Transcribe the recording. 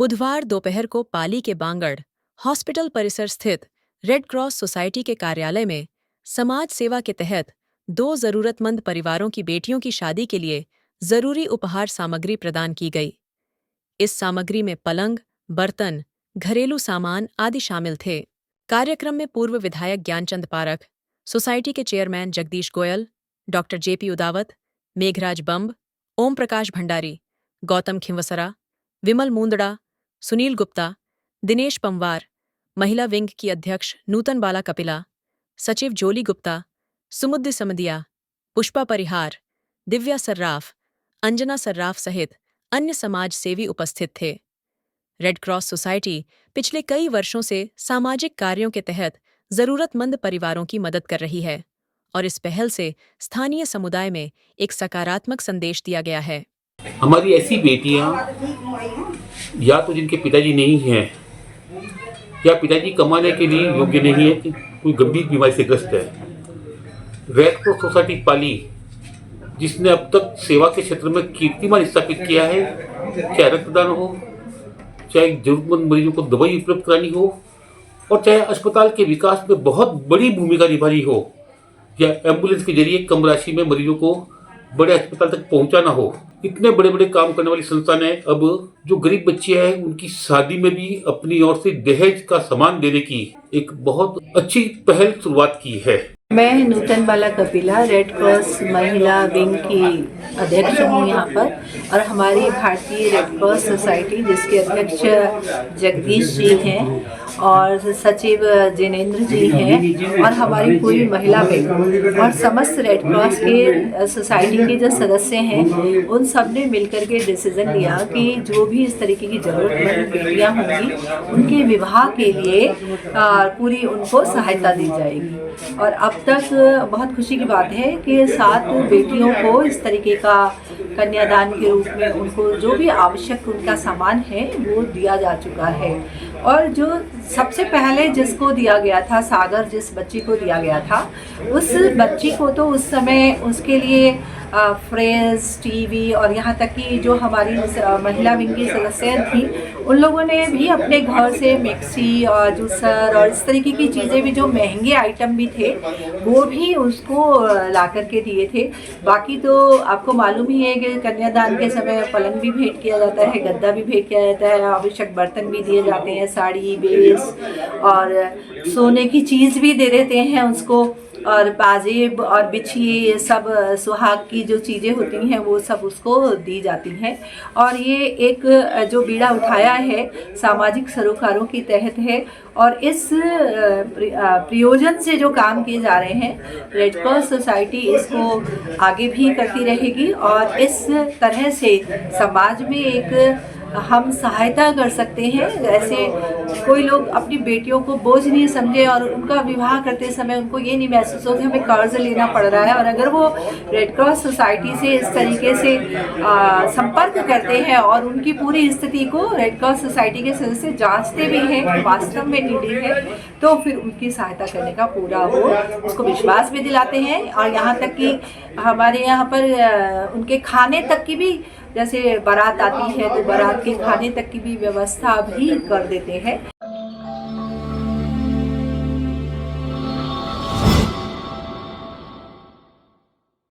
बुधवार दोपहर को पाली के बांगड़ हॉस्पिटल परिसर स्थित रेड क्रॉस सोसाइटी के कार्यालय में समाज सेवा के तहत 2 जरूरतमंद परिवारों की बेटियों की शादी के लिए जरूरी उपहार सामग्री प्रदान की गई। इस सामग्री में पलंग, बर्तन, घरेलू सामान आदि शामिल थे। कार्यक्रम में पूर्व विधायक ज्ञानचंद पारख, सोसाइटी के chairman Jagdish Goyal, doctor JP Udawat, Meghraj बंब, ओम प्रकाश भंडारी, गौतम खिंवसरा, विमल मुंदड़ा, सुनील गुप्ता, दिनेश पंवार, महिला विंग की अध्यक्ष नूतन बाला कपिला, सचिव जोली गुप्ता, सुमुद्दी समदिया, पुष्पा परिहार, दिव्या सर्राफ, अंजना सर्राफ सहित अन्य समाज सेवी उपस्थित थे। रेड क्रॉस सोसाइटी पिछले कई वर्षों से सामाजिक कार्यों के तहत जरूरतमंद परिवारों की मदद कर रही है और इस पहल से स्थानीय समुदाय में एक सकारात्मक संदेश दिया गया है। हमारी ऐसी बेटियां या तो जिनके पिताजी नहीं हैं या पिताजी कमाने के लिए योग्य नहीं है, कोई गंभीर बीमारी से ग्रस्त है, रेड क्रॉस सोसाइटी पाली जिसने अब तक सेवा के क्षेत्र में कीर्तिमान स्थापित किया है, चाहे रक्तदान हो, चाहे जरूरतमंद मरीजों को दवाई उपलब्ध करानी हो और चाहे अस्पताल के विकास में बहुत बड़ी भूमिका निभानी हो या एम्बुलेंस के जरिए कम राशि में मरीजों को बड़े अस्पताल तक पहुंचाना हो, इतने बड़े बड़े काम करने वाली संस्था ने अब जो गरीब बच्चियां हैं उनकी शादी में भी अपनी ओर से दहेज का सामान देने की एक बहुत अच्छी पहल शुरुआत की है। मैं नूतन बाला कपिला रेड क्रॉस महिला विंग की अध्यक्ष हूँ यहाँ पर, और हमारी भारतीय रेड क्रॉस सोसाइटी जिसके अध्यक्ष जगदीश जी हैं और सचिव जिनेंद्र जी हैं और हमारी पूरी महिला विंग और समस्त रेड क्रॉस के सोसाइटी के जो सदस्य हैं उन सब ने मिलकर के डिसीजन लिया कि जो भी इस तरीके की ज़रूरतमंद बेटियाँ होंगी उनके विवाह के लिए पूरी उनको सहायता दी जाएगी। और अब तक बहुत खुशी की बात है कि 7 बेटियों को इस तरीके का कन्यादान के रूप में उनको जो भी आवश्यक उनका सामान है वो दिया जा चुका है। और जो सबसे पहले जिसको दिया गया था, सागर जिस बच्ची को दिया गया था, उस बच्ची को तो उस समय उसके लिए फ्रिज, टीवी और यहाँ तक कि जो हमारी महिला विंग की सदस्य थी उन लोगों ने भी अपने घर से मिक्सी और जूसर और इस तरीके की चीज़ें भी, जो महंगे आइटम भी थे वो भी उसको ला कर के दिए थे। बाकी तो आपको मालूम ही है कि कन्यादान के समय पलंग भी भेंट किया जाता है, गद्दा भी भेंट किया जाता है, आवश्यक बर्तन भी दिए जाते हैं, साड़ी, बेस और सोने की चीज़ भी दे देते हैं उसको, और पाजेब और बिछिए सब सुहाग की जो चीज़ें होती हैं वो सब उसको दी जाती हैं। और ये एक जो बीड़ा उठाया है सामाजिक सरोकारों के तहत है और इस प्रयोजन से जो काम किए जा रहे हैं रेड क्रॉस सोसाइटी इसको आगे भी करती रहेगी और इस तरह से समाज में एक हम सहायता कर सकते हैं। ऐसे कोई लोग अपनी बेटियों को बोझ नहीं समझे और उनका विवाह करते समय उनको ये नहीं महसूस हो कि हमें कर्ज लेना पड़ रहा है, और अगर वो रेड क्रॉस सोसाइटी से इस तरीके से संपर्क करते हैं और उनकी पूरी स्थिति को रेड क्रॉस सोसाइटी के सदस्य जांचते भी हैं वास्तव में नीडी है तो फिर उनकी सहायता करने का पूरा वो उसको विश्वास भी दिलाते हैं। और यहाँ तक कि हमारे यहाँ पर उनके खाने तक की भी, जैसे बारात आती है तो बारात के खाने तक की भी व्यवस्था भी कर देते हैं।